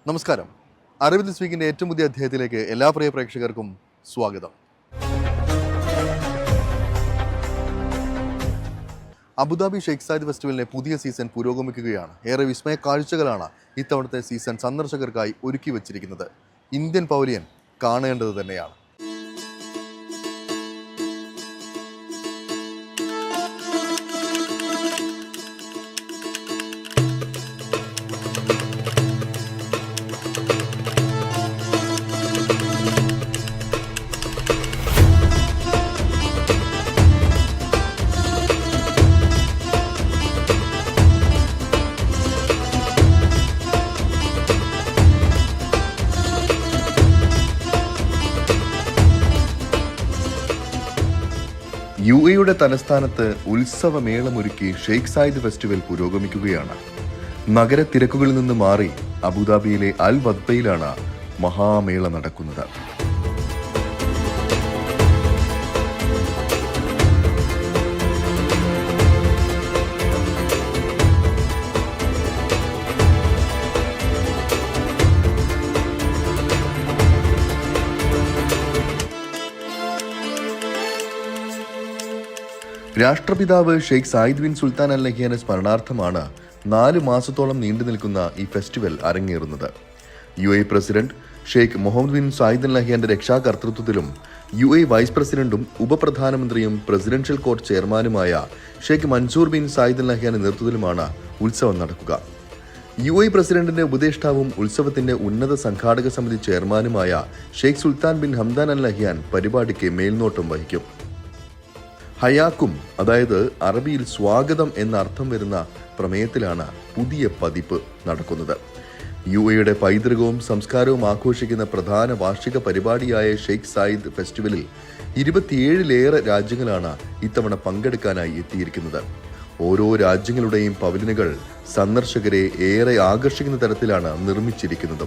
നമസ്കാരം. Arabic this വീക്കിൻ്റെ ഏറ്റവും പുതിയ അധ്യായത്തിലേക്ക് എല്ലാ പ്രിയ പ്രേക്ഷകർക്കും സ്വാഗതം. അബുദാബി ഷെയ്ഖ് സായിദ് ഫെസ്റ്റിവലിൻ്റെ പുതിയ സീസൺ പുരോഗമിക്കുകയാണ്. ഏറെ വിസ്മയ കാഴ്ചകളാണ് ഇത്തവണത്തെ സീസൺ സന്ദർശകർക്കായി ഒരുക്കി വച്ചിരിക്കുന്നത്. ഇന്ത്യൻ പവലിയൻ കാണേണ്ടത് തന്നെയാണ്. UAE തലസ്ഥാനത്ത് ഉത്സവമേളമൊരുക്കി ഷെയ്ഖ് സായിദ് ഫെസ്റ്റിവൽ പുരോഗമിക്കുകയാണ്. നഗര തിരക്കുകളിൽ നിന്ന് മാറി അബുദാബിയിലെ അൽ വദ്ബയിലാണ് മഹാമേള നടക്കുന്നത്. രാഷ്ട്രപിതാവ് Sheikh Zayed bin Sultan Al നഹ്യാന്റെ സ്മരണാർത്ഥമാണ് 4 മാസത്തോളം നീണ്ടു നിൽക്കുന്ന ഈ ഫെസ്റ്റിവൽ അരങ്ങേറുന്നത്. UAE president Sheikh Mohammed bin Zayed Al നഹ്യാന്റെ രക്ഷാകർതൃത്വത്തിലും UAE വൈസ് പ്രസിഡന്റും ഉപപ്രധാനമന്ത്രിയും പ്രസിഡൻഷ്യൽ കോർട്ട് ചെയർമാനുമായ Sheikh Mansour bin Zayed Al നഹ്യാന്റെ നേതൃത്വത്തിലുമാണ് ഉത്സവം നടക്കുക. UAE പ്രസിഡന്റിന്റെ ഉപദേഷ്ടാവും ഉത്സവത്തിന്റെ ഉന്നത സംഘാടക സമിതി ചെയർമാനുമായ Sheikh Sultan bin Hamdan Al Nahyan പരിപാടിക്ക് മേൽനോട്ടം വഹിക്കും. ഹയാക്കും, അതായത് അറബിയിൽ സ്വാഗതം എന്ന അർത്ഥം വരുന്ന പ്രമേയത്തിലാണ് പുതിയ പതിപ്പ് നടക്കുന്നത്. UAEയുടെ പൈതൃകവും സംസ്കാരവും ആഘോഷിക്കുന്ന പ്രധാന വാർഷിക പരിപാടിയായ ഷെയ്ഖ് സായിദ് ഫെസ്റ്റിവലിൽ 27ലേറെ രാജ്യങ്ങളാണ് ഇത്തവണ പങ്കെടുക്കാനായി എത്തിയിരിക്കുന്നത്. ഓരോ രാജ്യങ്ങളുടെയും പവലിയനുകൾ സന്ദർശകരെ ഏറെ ആകർഷിക്കുന്ന തരത്തിലാണ് നിർമ്മിച്ചിരിക്കുന്നത്.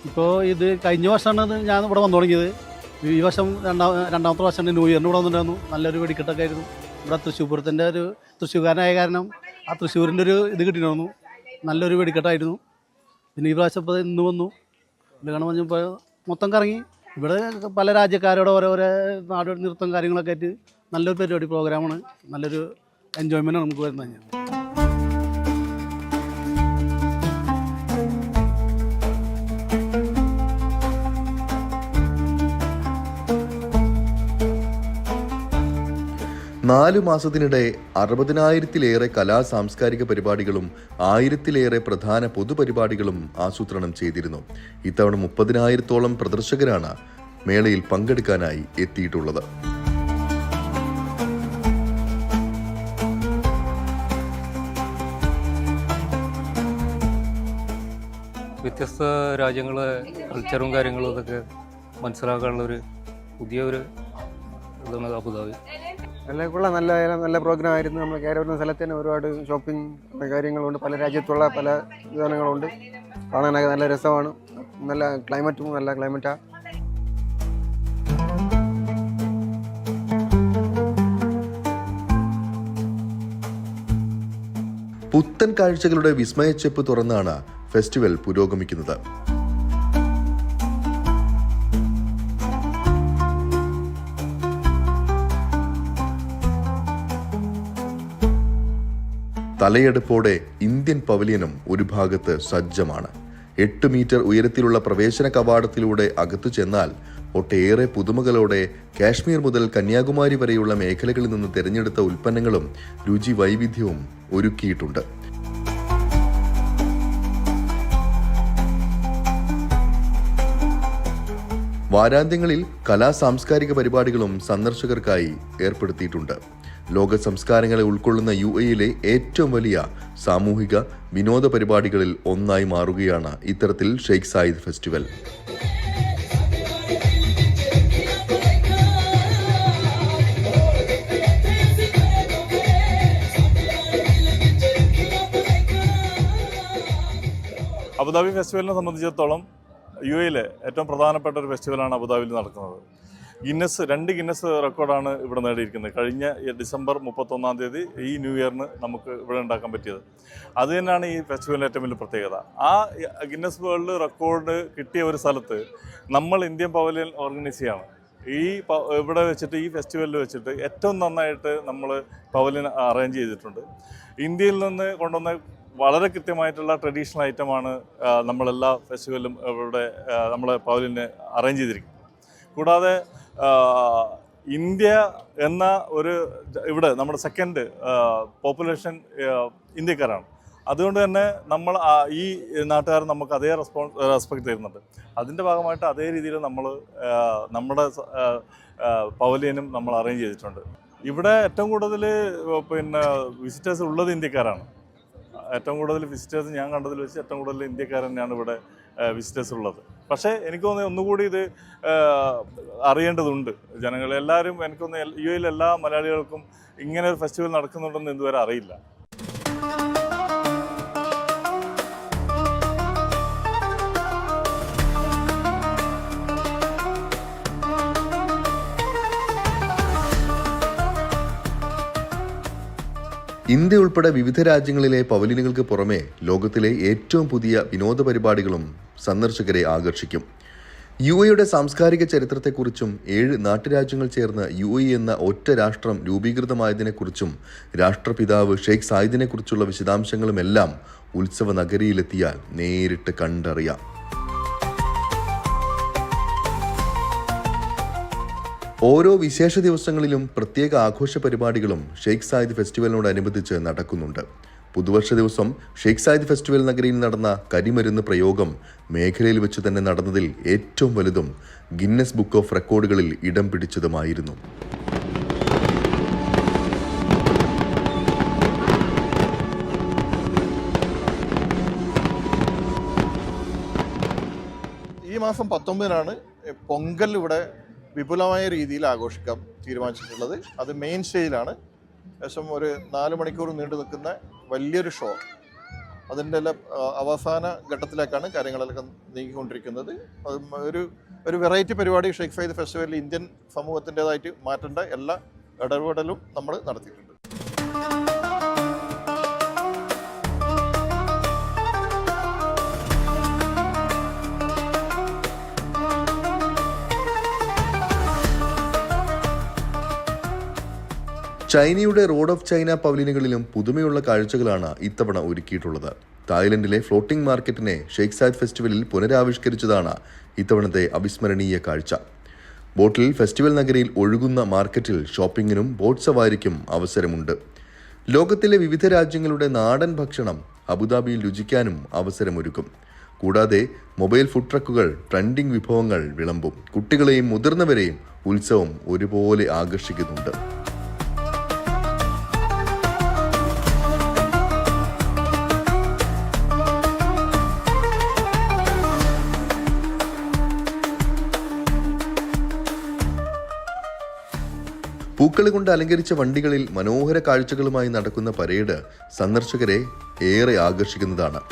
ഇപ്പോൾ ഇത് കഴിഞ്ഞ വർഷമാണ് ഞാൻ ഇവിടെ വന്നു തുടങ്ങിയത്. ഈ വർഷം രണ്ടാമത്തെ വർഷം ന്യൂ ഇയറിന് ഇവിടെ വന്നിട്ടുണ്ടായിരുന്നു. നല്ലൊരു വെടിക്കെട്ടൊക്കെ ആയിരുന്നു. ഇവിടെ തൃശ്ശൂരത്തിൻ്റെ ഒരു തൃശ്ശൂർക്കാരനായ കാരണം ആ തൃശ്ശൂരിൻ്റെ ഒരു ഇത് കിട്ടിയിരുന്നു. നല്ലൊരു വെടിക്കെട്ടായിരുന്നു. പിന്നെ ഈ പ്രാവശ്യം ഇപ്പോൾ ഇന്ന് വന്നു. ഇത് കാണാൻ പറഞ്ഞപ്പോൾ മൊത്തം കറങ്ങി. ഇവിടെ പല രാജ്യക്കാരോട് ഓരോരോ നാടോ നൃത്തം കാര്യങ്ങളൊക്കെ ആയിട്ട് നല്ലൊരു പരിപാടി പ്രോഗ്രാമാണ്. നല്ലൊരു എൻജോയ്മെൻറ്റാണ് നമുക്ക് വരുന്നത്. ഞാൻ 4 മാസത്തിനിടെ 60,000-ലേറെ കലാ സാംസ്കാരിക പരിപാടികളും 1000-ലേറെ പ്രധാന പൊതുപരിപാടികളും ആസൂത്രണം ചെയ്തിരുന്നു. ഇത്തവണ 30,000-ഓളം പ്രദർശകരാണ് മേളയിൽ പങ്കെടുക്കാനായി എത്തിയിട്ടുള്ളത്. വ്യത്യസ്ത രാജ്യങ്ങളെ കൾച്ചറും കാര്യങ്ങളും ഇതൊക്കെ മനസ്സിലാക്കാനുള്ളൊരു പുതിയൊരു ഇതാണ് അബുദാബി. നല്ല പ്രോഗ്രാം ആയിരുന്നു. നമ്മൾ കയറി വരുന്ന സ്ഥലത്ത് തന്നെ ഒരുപാട് ഷോപ്പിംഗ് കാര്യങ്ങളുണ്ട്. പല രാജ്യത്തുള്ള പല വിധാനങ്ങളുണ്ട്. കാണാനൊക്കെ നല്ല രസമാണ്. നല്ല ക്ലൈമറ്റും നല്ല ക്ലൈമറ്റാണ്. പുത്തൻ കാഴ്ചകളുടെ വിസ്മയച്ചെപ്പ് തുറന്നാണ് ഫെസ്റ്റിവൽ പുരോഗമിക്കുന്നത്. തലയെടുപ്പോടെ ഇന്ത്യൻ പവലിയനും ഒരു ഭാഗത്ത് സജ്ജമാണ്. 8 മീറ്റർ ഉയരത്തിലുള്ള പ്രവേശന കവാടത്തിലൂടെ അകത്തു ചെന്നാൽ ഒട്ടേറെ പുതുമകളോടെ കാശ്മീർ മുതൽ കന്യാകുമാരി വരെയുള്ള മേഖലകളിൽ നിന്ന് തിരഞ്ഞെടുത്ത ഉൽപ്പന്നങ്ങളും രുചി വൈവിധ്യവും ഒരുക്കിയിട്ടുണ്ട്. വാരാന്ത്യങ്ങളിൽ കലാ സാംസ്കാരിക പരിപാടികളും സന്ദർശകർക്കായി ഏർപ്പെടുത്തിയിട്ടുണ്ട്. ലോക സംസ്കാരങ്ങളെ ഉൾക്കൊള്ളുന്ന UAEയിലെ ഏറ്റവും വലിയ സാമൂഹിക വിനോദ പരിപാടികളിൽ ഒന്നായി മാറുകയാണ് ഇത്തരത്തിൽ ഷെയ്ഖ് സായിദ് ഫെസ്റ്റിവൽ. അബുദാബി ഫെസ്റ്റിവലിനെ സംബന്ധിച്ചിടത്തോളം UAEയിലെ ഏറ്റവും പ്രധാനപ്പെട്ട ഒരു ഫെസ്റ്റിവലാണ് അബുദാബിയിൽ നടക്കുന്നത്. രണ്ട് ഗിന്നസ് റെക്കോർഡാണ് ഇവിടെ നേടിയിരിക്കുന്നത്. കഴിഞ്ഞ ഡിസംബർ 31 ഈ ന്യൂ ഇയറിന് നമുക്ക് ഇവിടെ ഉണ്ടാക്കാൻ പറ്റിയത്. അത് തന്നെയാണ് ഈ ഫെസ്റ്റിവലിൻ്റെ ഏറ്റവും വലിയ പ്രത്യേകത. ആ ഗിന്നസ് വേൾഡ് റെക്കോർഡ് കിട്ടിയ ഒരു സ്ഥലത്ത് നമ്മൾ ഇന്ത്യൻ പവലിയൻ ഓർഗനൈസ് ചെയ്യാണ്. ഇവിടെ വെച്ചിട്ട് ഈ ഫെസ്റ്റിവലിൽ വെച്ചിട്ട് ഏറ്റവും നന്നായിട്ട് നമ്മൾ പവലിയൻ അറേഞ്ച് ചെയ്തിട്ടുണ്ട്. ഇന്ത്യയിൽ നിന്ന് കൊണ്ടുവന്ന വളരെ കൃത്യമായിട്ടുള്ള ട്രഡീഷണൽ ഐറ്റമാണ് നമ്മളെല്ലാ ഫെസ്റ്റിവലിലും ഇവിടെ നമ്മളെ പവലിയന് അറേഞ്ച് ചെയ്തിരിക്കുന്നത്. കൂടാതെ ഇന്ത്യ എന്ന ഇവിടെ നമ്മുടെ സെക്കൻഡ് പോപ്പുലേഷൻ ഇന്ത്യക്കാരാണ്. അതുകൊണ്ട് തന്നെ നമ്മൾ ഈ നാട്ടുകാർ നമുക്ക് അതേ റെസ്പെക്ട് തരുന്നുണ്ട്. അതിൻ്റെ ഭാഗമായിട്ട് അതേ രീതിയിൽ നമ്മുടെ പവലിയനും നമ്മൾ അറേഞ്ച് ചെയ്തിട്ടുണ്ട്. ഇവിടെ ഏറ്റവും കൂടുതൽ വിസിറ്റേഴ്സ് ഉള്ളത് ഇന്ത്യക്കാരാണ്. ഏറ്റവും കൂടുതൽ വിസിറ്റേഴ്സ് ഞാൻ കണ്ടതിൽ വെച്ച് ഏറ്റവും കൂടുതൽ ഇന്ത്യക്കാർ തന്നെയാണ് ഇവിടെ വിസിറ്റേഴ്സ് ഉള്ളത്. പക്ഷേ എനിക്ക് തോന്നുന്നത് ഒന്നുകൂടി ഇത് അറിയേണ്ടതുണ്ട് ജനങ്ങളെല്ലാവരും. എനിക്ക് തോന്നുന്നു യു എയിൽ എല്ലാ മലയാളികൾക്കും ഇങ്ങനെ ഒരു ഫെസ്റ്റിവൽ നടക്കുന്നുണ്ടെന്ന് ഇതുവരെ അറിയില്ല. ഇന്ത്യ ഉൾപ്പെടെ വിവിധ രാജ്യങ്ങളിലെ പവലിയനുകൾക്ക് പുറമെ ലോകത്തിലെ ഏറ്റവും പുതിയ വിനോദ പരിപാടികളും സന്ദർശകരെ ആകർഷിക്കും. യുടെ സാംസ്കാരിക ചരിത്രത്തെക്കുറിച്ചും 7 നാട്ടുരാജ്യങ്ങൾ ചേർന്ന് UAE എന്ന ഒറ്റ രാഷ്ട്രം രൂപീകൃതമായതിനെക്കുറിച്ചും രാഷ്ട്രപിതാവ് ഷെയ്ഖ് സായിദിനെക്കുറിച്ചുള്ള വിശദാംശങ്ങളുമെല്ലാം ഉത്സവ നഗരിയിലെത്തിയാൽ നേരിട്ട് കണ്ടറിയാം. ഓരോ വിശേഷ ദിവസങ്ങളിലും പ്രത്യേക ആഘോഷ പരിപാടികളും ഷെയ്ഖ് സായിദ് ഫെസ്റ്റിവലിനോടനുബന്ധിച്ച് നടക്കുന്നുണ്ട്. പുതുവർഷ ദിവസം ഷെയ്ഖ് സായിദ് ഫെസ്റ്റിവൽ നഗരിയിൽ നടന്ന കരിമരുന്ന് പ്രയോഗം മേഖലയിൽ വെച്ച് തന്നെ നടന്നതിൽ ഏറ്റവും വലുതും ഗിന്നസ് ബുക്ക് ഓഫ് റെക്കോർഡുകളിൽ ഇടം പിടിച്ചതുമായിരുന്നു. ഈ മാസം 19-നാണ് പൊങ്കൽ ഇവിടെ വിപുലമായ രീതിയിൽ ആഘോഷിക്കാൻ തീരുമാനിച്ചിട്ടുള്ളത്. അത് മെയിൻ സ്റ്റേജിലാണ്. ഏകദേശം ഒരു 4 മണിക്കൂർ നീണ്ടു നിൽക്കുന്ന വലിയൊരു ഷോ. അതിൻ്റെ എല്ലാം അവസാന ഘട്ടത്തിലേക്കാണ് കാര്യങ്ങളൊക്കെ നീങ്ങിക്കൊണ്ടിരിക്കുന്നത്. ഒരു വെറൈറ്റി പരിപാടി ഷെയ്ഖ് സായിദ് ഫെസ്റ്റിവലിൽ ഇന്ത്യൻ സമൂഹത്തിൻ്റെതായിട്ട് മാറ്റേണ്ട എല്ലാ ഇടപെടലും നമ്മൾ നടത്തിയിട്ടുണ്ട്. ചൈനയുടെ റോഡ് ഓഫ് ചൈന പവലിയനുകളിലും പുതുമയുള്ള കാഴ്ചകളാണ് ഇത്തവണ ഒരുക്കിയിട്ടുള്ളത്. തായ്ലൻഡിലെ ഫ്ലോട്ടിംഗ് മാർക്കറ്റിനെ ഷെയ്ഖ് സായിദ് ഫെസ്റ്റിവലിൽ പുനരാവിഷ്കരിച്ചതാണ് ഇത്തവണത്തെ അവിസ്മരണീയ കാഴ്ച. ബോട്ടിൽ ഫെസ്റ്റിവൽ നഗരിയിൽ ഒഴുകുന്ന മാർക്കറ്റിൽ ഷോപ്പിങ്ങിനും ബോട്ട് സവാരിക്കും അവസരമുണ്ട്. ലോകത്തിലെ വിവിധ രാജ്യങ്ങളുടെ നാടൻ ഭക്ഷണം അബുദാബിയിൽ രുചിക്കാനും അവസരമൊരുക്കും. കൂടാതെ മൊബൈൽ ഫുഡ് ട്രക്കുകൾ ട്രെൻഡിംഗ് വിഭവങ്ങൾ വിളമ്പും. കുട്ടികളെയും മുതിർന്നവരെയും ഉത്സവം ഒരുപോലെ ആകർഷിക്കുന്നുണ്ട്. പൂക്കൾ കൊണ്ട് അലങ്കരിച്ച വണ്ടികളിൽ മനോഹര കാഴ്ചകളുമായി നടക്കുന്ന പരേഡ് സന്ദർശകരെ ഏറെ ആകർഷിക്കുന്നതാണ്.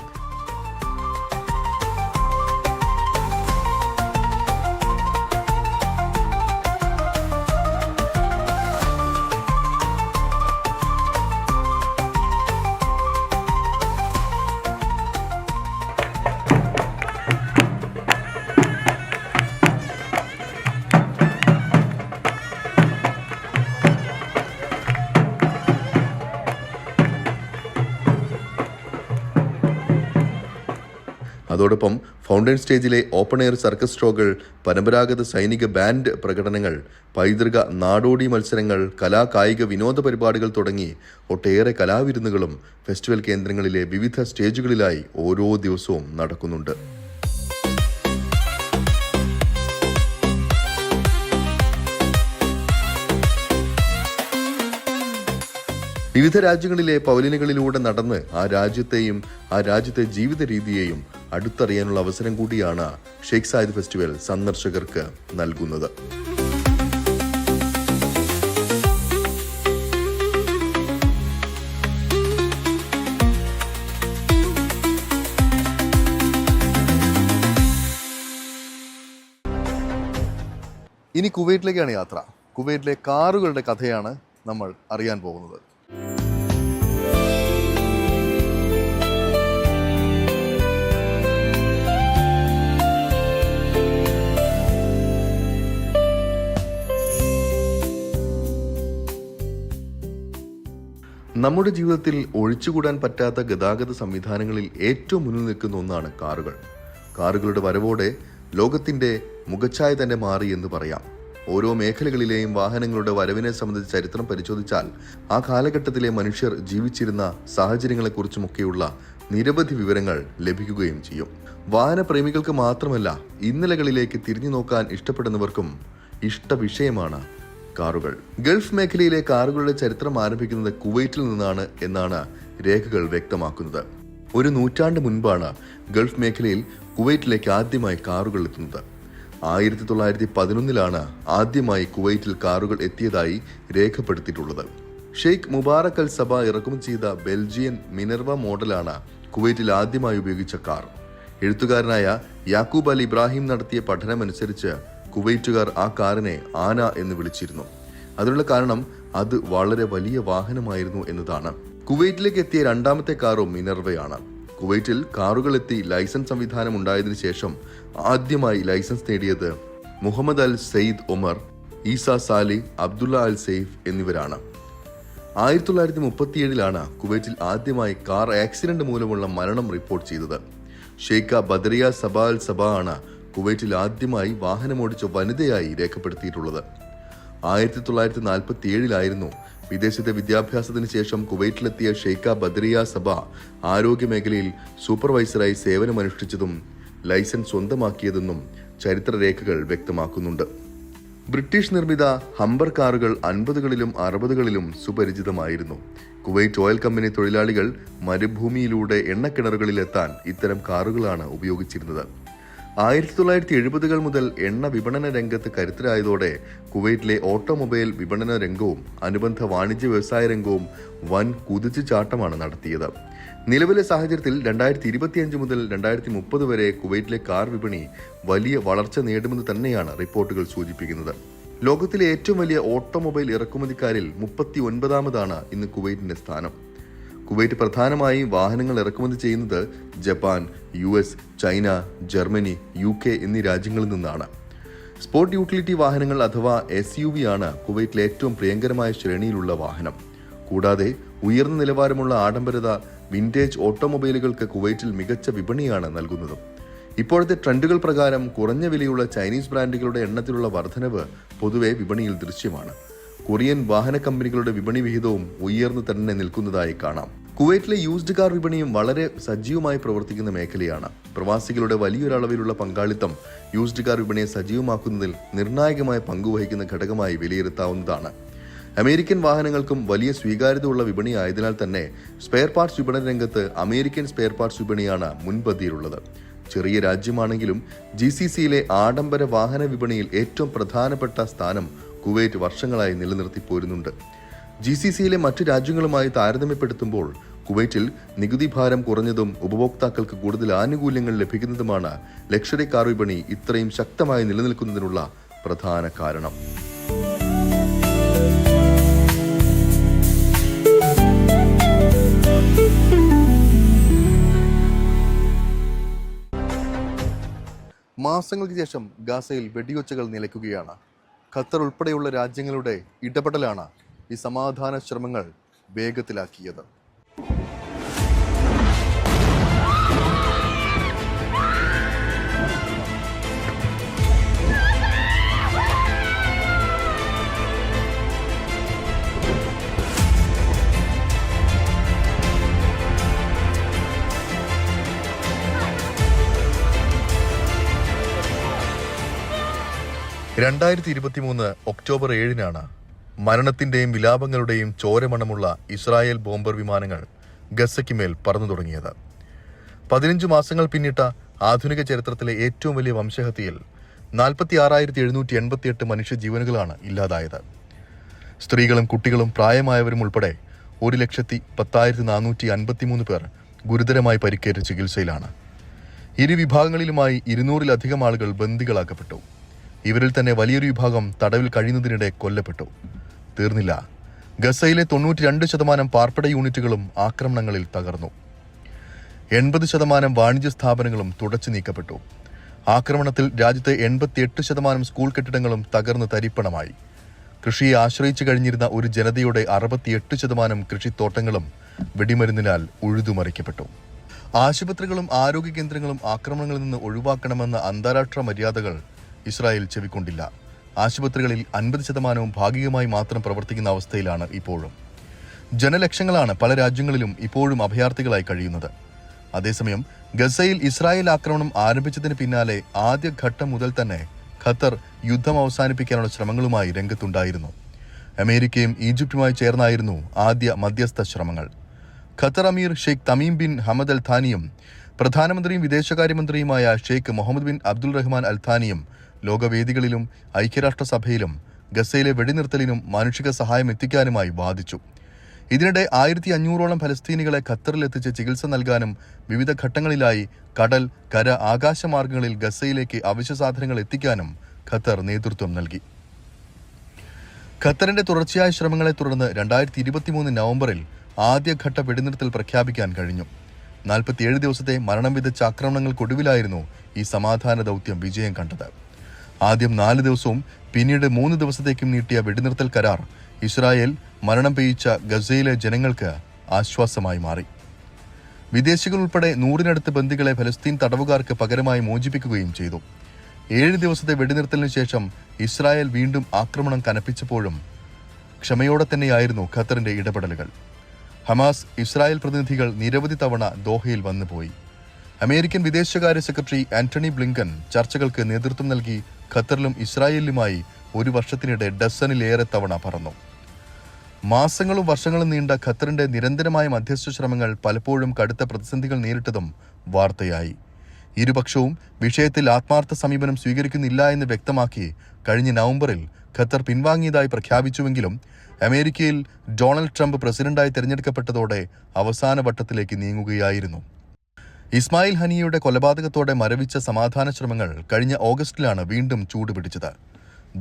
അതോടൊപ്പം ഫൗണ്ടൻ സ്റ്റേജിലെ ഓപ്പൺ എയർ സർക്കസ് ഷോകൾ, പരമ്പരാഗത സൈനിക ബാൻഡ് പ്രകടനങ്ങൾ, പൈതൃക നാടോടി മത്സരങ്ങൾ, കായിക വിനോദ പരിപാടികൾ തുടങ്ങി ഒട്ടേറെ കലാവിരുന്നുകളും ഫെസ്റ്റിവൽ കേന്ദ്രങ്ങളിലെ വിവിധ സ്റ്റേജുകളിലായി ഓരോ ദിവസവും നടക്കുന്നുണ്ട്. വിവിധ രാജ്യങ്ങളിലെ പവലിയനുകളിലൂടെ നടന്ന് ആ രാജ്യത്തെയും ആ രാജ്യത്തെ ജീവിത രീതിയെയും അടുത്തറിയാനുള്ള അവസരം കൂടിയാണ് ഷെയ്ഖ് സായിദ് ഫെസ്റ്റിവൽ സന്ദർശകർക്ക് നൽകുന്നത്. ഇനി കുവൈറ്റിലേക്കാണ് യാത്ര. കുവൈറ്റിലെ കാറുകളുടെ കഥയാണ് നമ്മൾ അറിയാൻ പോകുന്നത്. നമ്മുടെ ജീവിതത്തിൽ ഒഴിച്ചുകൂടാൻ പറ്റാത്ത ഗതാഗത സംവിധാനങ്ങളിൽ ഏറ്റവും മുന്നിൽ നിൽക്കുന്ന ഒന്നാണ് കാറുകൾ. കാറുകളുടെ വരവോടെ ലോകത്തിന്റെ മുഖച്ഛായ തന്നെ മാറി എന്ന് പറയാം. ഓരോ മേഖലകളിലെയും വാഹനങ്ങളുടെ വരവിനെ സംബന്ധിച്ച ചരിത്രം പരിശോധിച്ചാൽ ആ കാലഘട്ടത്തിലെ മനുഷ്യർ ജീവിച്ചിരുന്ന സാഹചര്യങ്ങളെക്കുറിച്ചുമൊക്കെയുള്ള നിരവധി വിവരങ്ങൾ ലഭിക്കുകയും ചെയ്യും. വാഹനപ്രേമികൾക്ക് മാത്രമല്ല, ഇന്നലകളിലേക്ക് തിരിഞ്ഞു നോക്കാൻ ഇഷ്ടപ്പെടുന്നവർക്കും ഇഷ്ട വിഷയമാണ് കാറുകൾ. ഗൾഫ് മേഖലയിലെ കാറുകളുടെ ചരിത്രം ആരംഭിക്കുന്നത് കുവൈറ്റിൽ നിന്നാണ് എന്നാണ് രേഖകൾ വ്യക്തമാക്കുന്നത്. ഒരു നൂറ്റാണ്ട് മുൻപാണ് ഗൾഫ് മേഖലയിൽ കുവൈറ്റിലേക്ക് ആദ്യമായി കാറുകൾ എത്തുന്നത്. 1911 ആദ്യമായി കുവൈറ്റിൽ കാറുകൾ എത്തിയതായി രേഖപ്പെടുത്തിയിട്ടുള്ളത്. ഷെയ്ഖ് മുബാറക് അൽ സബ ഇറക്കുമതി ചെയ്ത ബെൽജിയൻ മിനർവ മോഡലാണ് കുവൈറ്റിൽ ആദ്യമായി ഉപയോഗിച്ച കാർ. എഴുത്തുകാരനായ യാക്കൂബ് അൽ ഇബ്രാഹിം നടത്തിയ പഠനമനുസരിച്ച് കുവൈറ്റുകാർ ആ കാറിനെ ആന എന്ന് വിളിച്ചിരുന്നു. അതിനുള്ള കാരണം അത് വളരെ വലിയ വാഹനമായിരുന്നു എന്നതാണ്. കുവൈറ്റിലേക്ക് എത്തിയ രണ്ടാമത്തെ കാറും മിനർവയാണ്. കുവൈറ്റിൽ കാറുകൾ എത്തി ലൈസൻസ് സംവിധാനം ഉണ്ടായതിനു ശേഷം ആദ്യമായി ലൈസൻസ് നേടിയത് മുഹമ്മദ് അൽ സെയ്ദ് ഒമർ, ഈസ സാലി, അബ്ദുള്ള അൽ സെയ്ഫ് എന്നിവരാണ്. 1937 കുവൈറ്റിൽ ആദ്യമായി കാർ ആക്സിഡന്റ് മൂലമുള്ള മരണം റിപ്പോർട്ട് ചെയ്തത്. ഷെയ്ഖ ബദറിയ സബ അൽ സബ ആണ് കുവൈറ്റിൽ ആദ്യമായി വാഹനമോടിച്ച വനിതയായി രേഖപ്പെടുത്തിയിട്ടുള്ളത്. 1947 വിദേശത്തെ വിദ്യാഭ്യാസത്തിന് ശേഷം കുവൈറ്റിലെത്തിയ ഷെയ്ഖ ബദറിയ സബ ആരോഗ്യ മേഖലയിൽ സൂപ്പർവൈസറായി സേവനമനുഷ്ഠിച്ചതും ലൈസൻസ് സ്വന്തമാക്കിയതെന്നും ചരിത്രരേഖകൾ വ്യക്തമാക്കുന്നുണ്ട്. ബ്രിട്ടീഷ് നിർമ്മിത ഹംബർ കാറുകൾ 50കളിലും 60കളിലും സുപരിചിതമായിരുന്നു. കുവൈറ്റ് ഓയിൽ കമ്പനി തൊഴിലാളികൾ മരുഭൂമിയിലൂടെ എണ്ണക്കിണറുകളിലെത്താൻ ഇത്തരം കാറുകളാണ് ഉപയോഗിച്ചിരുന്നത്. 1970കൾ മുതൽ എണ്ണ വിപണന രംഗത്ത് കരുത്തരായതോടെ കുവൈറ്റിലെ ഓട്ടോമൊബൈൽ വിപണന രംഗവും അനുബന്ധ വാണിജ്യ വ്യവസായ രംഗവും വൻ കുതിച്ചുചാട്ടമാണ് നടത്തിയത്. നിലവിലെ സാഹചര്യത്തിൽ 2025 മുതൽ 2030 വരെ കുവൈറ്റിലെ കാർ വിപണി വലിയ വളർച്ച നേടുമെന്ന് തന്നെയാണ് റിപ്പോർട്ടുകൾ സൂചിപ്പിക്കുന്നത്. ലോകത്തിലെ ഏറ്റവും വലിയ ഓട്ടോമൊബൈൽ ഇറക്കുമതിക്കാരിൽ 39ാമതാണ് ഇന്ന് കുവൈറ്റിന്റെ സ്ഥാനം. കുവൈറ്റ് പ്രധാനമായും വാഹനങ്ങൾ ഇറക്കുമതി ചെയ്യുന്നത് Japan, US, China, Germany, UK എന്നീ രാജ്യങ്ങളിൽ നിന്നാണ്. സ്പോർട്ട് യൂട്ടിലിറ്റി വാഹനങ്ങൾ അഥവാ SUV ആണ് കുവൈറ്റിലെ ഏറ്റവും പ്രിയങ്കരമായ ശ്രേണിയിലുള്ള വാഹനം. കൂടാതെ ഉയർന്ന നിലവാരമുള്ള ആഡംബരത വിന്റേജ് ഓട്ടോമൊബൈലുകൾക്ക് കുവൈറ്റിൽ മികച്ച വിപണിയാണ് നൽകുന്നത്. ഇപ്പോഴത്തെ ട്രെൻഡുകൾ പ്രകാരം കുറഞ്ഞ വിലയുള്ള ചൈനീസ് ബ്രാൻഡുകളുടെ എണ്ണത്തിലുള്ള വർധനവ് പൊതുവെ വിപണിയിൽ ദൃശ്യമാണ്. കൊറിയൻ വാഹന കമ്പനികളുടെ വിപണി വിഹിതവും ഉയർന്നു തന്നെ നിൽക്കുന്നതായി കാണാം. കുവൈറ്റിലെ യൂസ്ഡ് കാർ വിപണിയും വളരെ സജീവമായി പ്രവർത്തിക്കുന്ന മേഖലയാണ്. പ്രവാസികളുടെ വലിയൊരളവിലുള്ള പങ്കാളിത്തം യൂസ്ഡ് കാർ വിപണിയെ സജീവമാക്കുന്നതിൽ നിർണായകമായ പങ്കുവഹിക്കുന്ന ഘടകമായി വിലയിരുത്താവുന്നതാണ്. അമേരിക്കൻ വാഹനങ്ങൾക്കും വലിയ സ്വീകാര്യത ഉള്ള വിപണിയായതിനാൽ തന്നെ സ്പെയർ പാർട്സ് വിപണന രംഗത്ത് അമേരിക്കൻ സ്പെയർ പാർട്സ് വിപണിയാണ് മുൻപന്തിയിലുള്ളത്. ചെറിയ രാജ്യമാണെങ്കിലും GCCയിലെ ആഡംബര വാഹന വിപണിയിൽ ഏറ്റവും പ്രധാനപ്പെട്ട സ്ഥാനം കുവൈറ്റ് വർഷങ്ങളായി നിലനിർത്തി പോരുന്നുണ്ട്. GCCയിലെ മറ്റു രാജ്യങ്ങളുമായി താരതമ്യപ്പെടുത്തുമ്പോൾ കുവൈറ്റിൽ നികുതി ഭാരം കുറഞ്ഞതും ഉപഭോക്താക്കൾക്ക് കൂടുതൽ ആനുകൂല്യങ്ങൾ ലഭിക്കുന്നതുമാണ് ലക്ഷറി കാർ വിപണി ഇത്രയും ശക്തമായി നിലനിൽക്കുന്നതിനുള്ള പ്രധാന കാരണം. മാസങ്ങൾക്ക് ശേഷം ഗാസയിൽ വെടിയൊച്ചകൾ നിലയ്ക്കുകയാണ്. ഖത്തർ ഉൾപ്പെടെയുള്ള രാജ്യങ്ങളുടെ ഇടപെടലാണ് ഈ സമാധാന ശ്രമങ്ങൾ വേഗത്തിലാക്കിയത്. ഒക്ടോബർ 7 മരണത്തിന്റെയും വിലാപങ്ങളുടെയും ചോരമണമുള്ള ഇസ്രായേൽ ബോംബർ വിമാനങ്ങൾ ഗസയ്ക്ക് മേൽ പറന്നു തുടങ്ങിയത്. 15 മാസങ്ങൾ പിന്നിട്ട ആധുനിക ചരിത്രത്തിലെ ഏറ്റവും വലിയ വംശഹത്യയിൽ 46,788 മനുഷ്യജീവനുകളാണ് ഇല്ലാതായത്. സ്ത്രീകളും കുട്ടികളും പ്രായമായവരും ഉൾപ്പെടെ 1,10,453 പേർ ഗുരുതരമായി പരിക്കേറ്റ് ചികിത്സയിലാണ്. ഇരു വിഭാഗങ്ങളിലുമായി 200-ലധികം ആളുകൾ ബന്ദികളാക്കപ്പെട്ടു. ഇവരിൽ തന്നെ വലിയൊരു വിഭാഗം തടവിൽ കഴിയുന്നതിനിടെ കൊല്ലപ്പെട്ടു. തീർന്നില്ല. ഗസയിലെ 92% പാർപ്പിട യൂണിറ്റുകളും ആക്രമണങ്ങളിൽ തകർന്നു. 80% വാണിജ്യ സ്ഥാപനങ്ങളും തുടച്ചു നീക്കപ്പെട്ടു. ആക്രമണത്തിൽ രാജ്യത്തെ 88% സ്കൂൾ കെട്ടിടങ്ങളും തകർന്ന് തരിപ്പണമായി. കൃഷിയെ ആശ്രയിച്ചു കഴിഞ്ഞിരുന്ന ഒരു ജനതയുടെ 68% കൃഷിത്തോട്ടങ്ങളും വെടിമരുന്നിനാൽ ഉഴുതുമറിക്കപ്പെട്ടു. ആശുപത്രികളും ആരോഗ്യ കേന്ദ്രങ്ങളും ആക്രമണങ്ങളിൽ നിന്ന് ഒഴിവാക്കണമെന്ന അന്താരാഷ്ട്ര മര്യാദകൾ ഇസ്രായേൽ ചെവിക്കൊണ്ടില്ല. ആശുപത്രികളിൽ 50% ഭാഗികമായി മാത്രം പ്രവർത്തിക്കുന്ന അവസ്ഥയിലാണ് ഇപ്പോഴും. ജനലക്ഷങ്ങളാണ് പല രാജ്യങ്ങളിലും ഇപ്പോഴും അഭയാർത്ഥികളായി കഴിയുന്നത്. അതേസമയം ഗസയിൽ ഇസ്രായേൽ ആക്രമണം ആരംഭിച്ചതിന് പിന്നാലെ ആദ്യഘട്ടം മുതൽ തന്നെ ഖത്തർ യുദ്ധം അവസാനിപ്പിക്കാനുള്ള ശ്രമങ്ങളുമായി രംഗത്തുണ്ടായിരുന്നു. അമേരിക്കയും ഈജിപ്തുമായി ചേർന്നായിരുന്നു ആദ്യ മധ്യസ്ഥ ശ്രമങ്ങൾ. ഖത്തർ അമീർ ഷെയ്ഖ് തമീം ബിൻ ഹമദ് അൽ ഥാനിയും പ്രധാനമന്ത്രിയും വിദേശകാര്യമന്ത്രിയുമായ Sheikh Mohammed bin Abdul Rahman അൽ ഥാനിയും ലോകവേദികളിലും ഐക്യരാഷ്ട്രസഭയിലും ഗസയിലെ വെടിനിർത്തലിനും മാനുഷിക സഹായം എത്തിക്കാനുമായി വാദിച്ചു. ഇതിനിടെ 1500ഓളം ഫലസ്തീനികളെ ഖത്തറിലെത്തിച്ച് ചികിത്സ നൽകാനും വിവിധ ഘട്ടങ്ങളിലായി കടൽ, കര, ആകാശമാർഗങ്ങളിൽ ഗസയിലേക്ക് അവശ്യ സാധനങ്ങൾ എത്തിക്കാനും ഖത്തർ നേതൃത്വം നൽകി. ഖത്തറിന്റെ തുടർച്ചയായ ശ്രമങ്ങളെ തുടർന്ന് 2023 നവംബറിൽ ആദ്യഘട്ട വെടിനിർത്തൽ പ്രഖ്യാപിക്കാൻ കഴിഞ്ഞു. 47 ദിവസത്തെ മരണം വിതച്ച ആക്രമണങ്ങൾക്കൊടുവിലായിരുന്നു ഈ സമാധാന ദൗത്യം വിജയം കണ്ടത്. ആദ്യം 4 ദിവസവും പിന്നീട് 3 ദിവസത്തേക്കും നീട്ടിയ വെടിനിർത്തൽ കരാർ ഇസ്രായേൽ മരണം പെയ്യിച്ച ഗസയിലെ ജനങ്ങൾക്ക് ആശ്വാസമായി മാറി. വിദേശികൾ ഉൾപ്പെടെ 100-നടുത്ത് ബന്ദികളെ ഫലസ്തീൻ തടവുകാർക്ക് പകരമായി മോചിപ്പിക്കുകയും ചെയ്തു. 7 ദിവസത്തെ വെടിനിർത്തലിന് ശേഷം ഇസ്രായേൽ വീണ്ടും ആക്രമണം കനപ്പിച്ചപ്പോഴും ക്ഷമയോടെ തന്നെയായിരുന്നു ഖത്തറിന്റെ ഇടപെടലുകൾ. ഹമാസ്, ഇസ്രായേൽ പ്രതിനിധികൾ നിരവധി തവണ ദോഹയിൽ വന്നുപോയി. അമേരിക്കൻ വിദേശകാര്യ സെക്രട്ടറി ആന്റണി ബ്ലിങ്കൻ ചർച്ചകൾക്ക് നേതൃത്വം നൽകി ഖത്തറിലും ഇസ്രായേലിലുമായി 1 വർഷത്തിനിടെ ഡസനിലേറെ തവണ പറന്നു. മാസങ്ങളും വർഷങ്ങളും നീണ്ട ഖത്തറിന്റെ നിരന്തരമായ മധ്യസ്ഥ ശ്രമങ്ങൾ പലപ്പോഴും കടുത്ത പ്രതിസന്ധികൾ നേരിട്ടതും വാർത്തയായി. ഇരുപക്ഷവും വിഷയത്തിൽ ആത്മാർത്ഥ സമീപനം സ്വീകരിക്കുന്നില്ല എന്ന് വ്യക്തമാക്കി കഴിഞ്ഞ നവംബറിൽ ഖത്തർ പിൻവാങ്ങിയതായി പ്രഖ്യാപിച്ചുവെങ്കിലും അമേരിക്കയിൽ ഡൊണാൾഡ് ട്രംപ് പ്രസിഡന്റായി തെരഞ്ഞെടുക്കപ്പെട്ടതോടെ അവസാന വട്ടത്തിലേക്ക് നീങ്ങുകയായിരുന്നു. ഇസ്മായിൽ ഹനിയയുടെ കൊലപാതകത്തോടെ മരവിച്ച സമാധാന ശ്രമങ്ങൾ കഴിഞ്ഞ ഓഗസ്റ്റിലാണ് വീണ്ടും ചൂടുപിടിച്ചത്.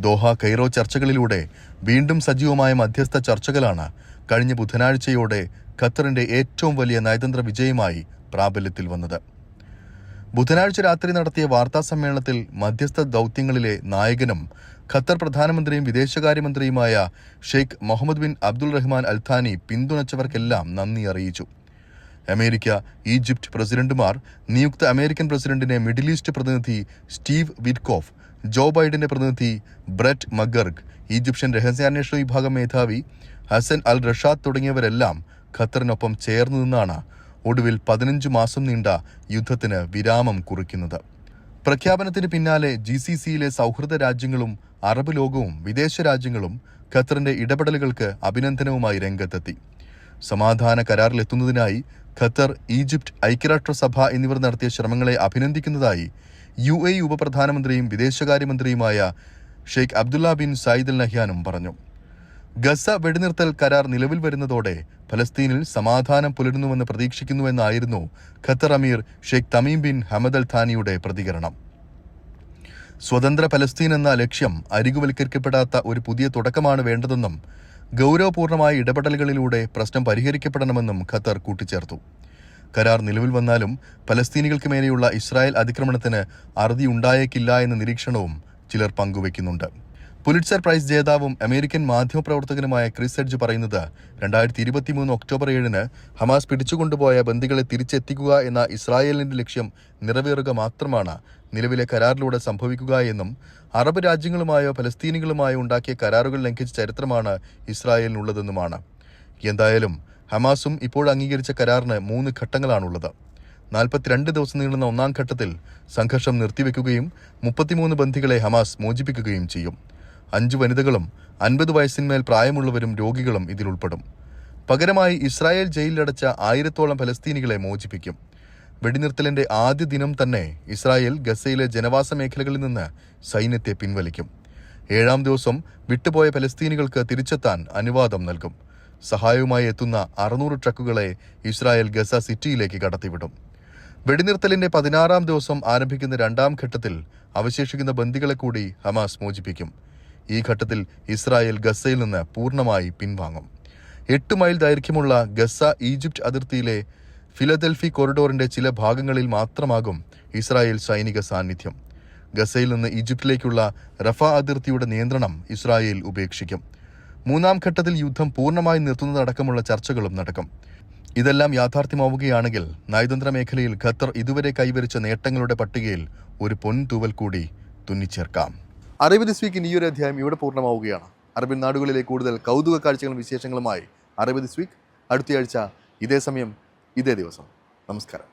ദോഹ, കൈറോ ചർച്ചകളിലൂടെ വീണ്ടും സജീവമായ മധ്യസ്ഥ ചർച്ചകളാണ് കഴിഞ്ഞ ബുധനാഴ്ചയോടെ ഖത്തറിന്റെ ഏറ്റവും വലിയ നയതന്ത്ര വിജയമായി പ്രാബല്യത്തിൽ വന്നത്. ബുധനാഴ്ച രാത്രി നടത്തിയ വാർത്താ സമ്മേളനത്തിൽ മധ്യസ്ഥ ദൗത്യങ്ങളിലെ നായകനും ഖത്തർ പ്രധാനമന്ത്രിയും വിദേശകാര്യമന്ത്രിയുമായ Sheikh Mohammed bin Abdul Rahman അൽ ഥാനി പിന്തുണച്ചവർക്കെല്ലാം നന്ദി അറിയിച്ചു. അമേരിക്ക, ഈജിപ്ത് പ്രസിഡന്റുമാർ, നിയുക്ത അമേരിക്കൻ പ്രസിഡന്റിനെ മിഡിൽ ഈസ്റ്റ് പ്രതിനിധി സ്റ്റീവ് വിറ്റ്കോഫ്, ജോ ബൈഡന്റെ പ്രതിനിധി ബ്രെറ്റ് മഗർഗ്, ഈജിപ്ഷ്യൻ രഹസ്യാന്വേഷണ വിഭാഗം മേധാവി ഹസൻ അൽ റഷാദ് തുടങ്ങിയവരെല്ലാം ഖത്തറിനൊപ്പം ചേർന്നു നിന്നാണ് ഒടുവിൽ 15 മാസം നീണ്ട യുദ്ധത്തിന് വിരാമം കുറിക്കുന്നത്. പ്രഖ്യാപനത്തിന് പിന്നാലെ GCCയിലെ സൗഹൃദ രാജ്യങ്ങളും അറബ് ലോകവും വിദേശ രാജ്യങ്ങളും ഖത്തറിന്റെ ഇടപെടലുകൾക്ക് അഭിനന്ദനവുമായി രംഗത്തെത്തി. സമാധാന കരാറിലെത്തുന്നതിനായി ഖത്തർ, ഈജിപ്ത്, ഐക്യരാഷ്ട്രസഭ എന്നിവർ നടത്തിയ ശ്രമങ്ങളെ അഭിനന്ദിക്കുന്നതായി UAE ഉപപ്രധാനമന്ത്രിയും വിദേശകാര്യമന്ത്രിയുമായ Sheikh Abdullah bin Sayyid Al നഹ്യാനും പറഞ്ഞു. ഗസ വെടിനിർത്തൽ കരാർ നിലവിൽ വരുന്നതോടെ ഫലസ്തീനിൽ സമാധാനം പുലരുന്നുവെന്ന് പ്രതീക്ഷിക്കുന്നുവെന്നായിരുന്നു ഖത്തർ അമീർ Sheikh Tamim bin Hamad Al ഥാനിയുടെ പ്രതികരണം. സ്വതന്ത്ര ഫലസ്തീൻ എന്ന ലക്ഷ്യം അരികുവൽക്കരിക്കപ്പെടാത്ത ഒരു പുതിയ തുടക്കമാണ് വേണ്ടതെന്നും ഗൗരവപൂർണമായ ഇടപെടലുകളിലൂടെ പ്രശ്നം പരിഹരിക്കപ്പെടണമെന്നും ഖത്തർ കൂട്ടിച്ചേർത്തു. കരാർ നിലവിൽ വന്നാലും ഫലസ്തീനികൾക്ക് മേലെയുള്ള ഇസ്രായേൽ അതിക്രമണത്തിന് അറുതിയുണ്ടായേക്കില്ല എന്ന നിരീക്ഷണവും ചിലർ പങ്കുവയ്ക്കുന്നുണ്ട്. പുലിറ്റ്സർ പ്രൈസ് ജേതാവും അമേരിക്കൻ മാധ്യമപ്രവർത്തകനുമായ ക്രിസ് എഡ്ജ് പറയുന്നത് 2023 ഒക്ടോബർ 7 ഹമാസ് പിടിച്ചുകൊണ്ടുപോയ ബന്ദികളെ തിരിച്ചെത്തിക്കുക എന്ന ഇസ്രായേലിന്റെ ലക്ഷ്യം നിറവേറുക മാത്രമാണ് നിലവിലെ കരാറിലൂടെ സംഭവിക്കുക എന്നും അറബ് രാജ്യങ്ങളുമായോ ഫലസ്തീനികളുമായോ ഉണ്ടാക്കിയ കരാറുകൾ ലംഘിച്ച ചരിത്രമാണ് ഇസ്രായേലിനുള്ളതെന്നുമാണ്. എന്തായാലും ഹമാസും ഇപ്പോൾ അംഗീകരിച്ച കരാറിന് 3 ഘട്ടങ്ങളാണുള്ളത്. 42 ദിവസം നീളുന്ന 1ാം ഘട്ടത്തിൽ സംഘർഷം നിർത്തിവെക്കുകയും 33 ബന്ദികളെ ഹമാസ് മോചിപ്പിക്കുകയും ചെയ്യും. 5 വനിതകളും 50 വയസ്സിന്മേൽ പ്രായമുള്ളവരും രോഗികളും ഇതിലുൾപ്പെടും. പകരമായി ഇസ്രായേൽ ജയിലിലടച്ച 1000ഓളം ഫലസ്തീനികളെ മോചിപ്പിക്കും. വെടിനിർത്തലിന്റെ ആദ്യ ദിനം തന്നെ ഇസ്രായേൽ ഗസയിലെ ജനവാസ മേഖലകളിൽ നിന്ന് സൈന്യത്തെ പിൻവലിക്കും. 7ാം ദിവസം വിട്ടുപോയ ഫലസ്തീനികൾക്ക് തിരിച്ചെത്താൻ അനുവാദം നൽകും. സഹായവുമായി എത്തുന്ന 600 ട്രക്കുകളെ ഇസ്രായേൽ ഗസ സിറ്റിയിലേക്ക് കടത്തിവിടും. വെടിനിർത്തലിന്റെ 16-ാം ദിവസം ആരംഭിക്കുന്ന 2ാം ഘട്ടത്തിൽ അവശേഷിക്കുന്ന ബന്ദികളെ കൂടി ഹമാസ് മോചിപ്പിക്കും. ഈ ഘട്ടത്തിൽ ഇസ്രായേൽ ഗസയിൽ നിന്ന് പൂർണ്ണമായി പിൻവാങ്ങും. 8 മൈൽ ദൈർഘ്യമുള്ള ഗസ ഈജിപ്റ്റ് അതിർത്തിയിലെ ഫിലദൽഫി കൊറിഡോറിന്റെ ചില ഭാഗങ്ങളിൽ മാത്രമാകും ഇസ്രായേൽ സൈനിക സാന്നിധ്യം. ഗസയിൽ നിന്ന് ഈജിപ്തിലേക്കുള്ള റഫ അതിർത്തിയുടെ നിയന്ത്രണം ഇസ്രായേൽ ഉപേക്ഷിക്കും. 3ാം ഘട്ടത്തിൽ യുദ്ധം പൂർണ്ണമായി നിർത്തുന്നതടക്കമുള്ള ചർച്ചകളും നടക്കും. ഇതെല്ലാം യാഥാർത്ഥ്യമാവുകയാണെങ്കിൽ നയതന്ത്ര മേഖലയിൽ ഖത്തർ ഇതുവരെ കൈവരിച്ച നേട്ടങ്ങളുടെ പട്ടികയിൽ ഒരു പൊൻതൂവൽ കൂടി തുന്നിച്ചേർക്കാം. അറബി ദിസ് വീക്കിന്റെ ഈ ഒരു അധ്യായം ഇവിടെ പൂർണ്ണമാവുകയാണ്. അറബി നാടുകളിലെ കൂടുതൽ കൗതുക കാഴ്ചകളും വിശേഷങ്ങളുമായി അറബി ദിസ് വീക്ക് അടുത്തയാഴ്ച ഇതേ സമയം ഇതേ ദിവസം. നമസ്കാരം.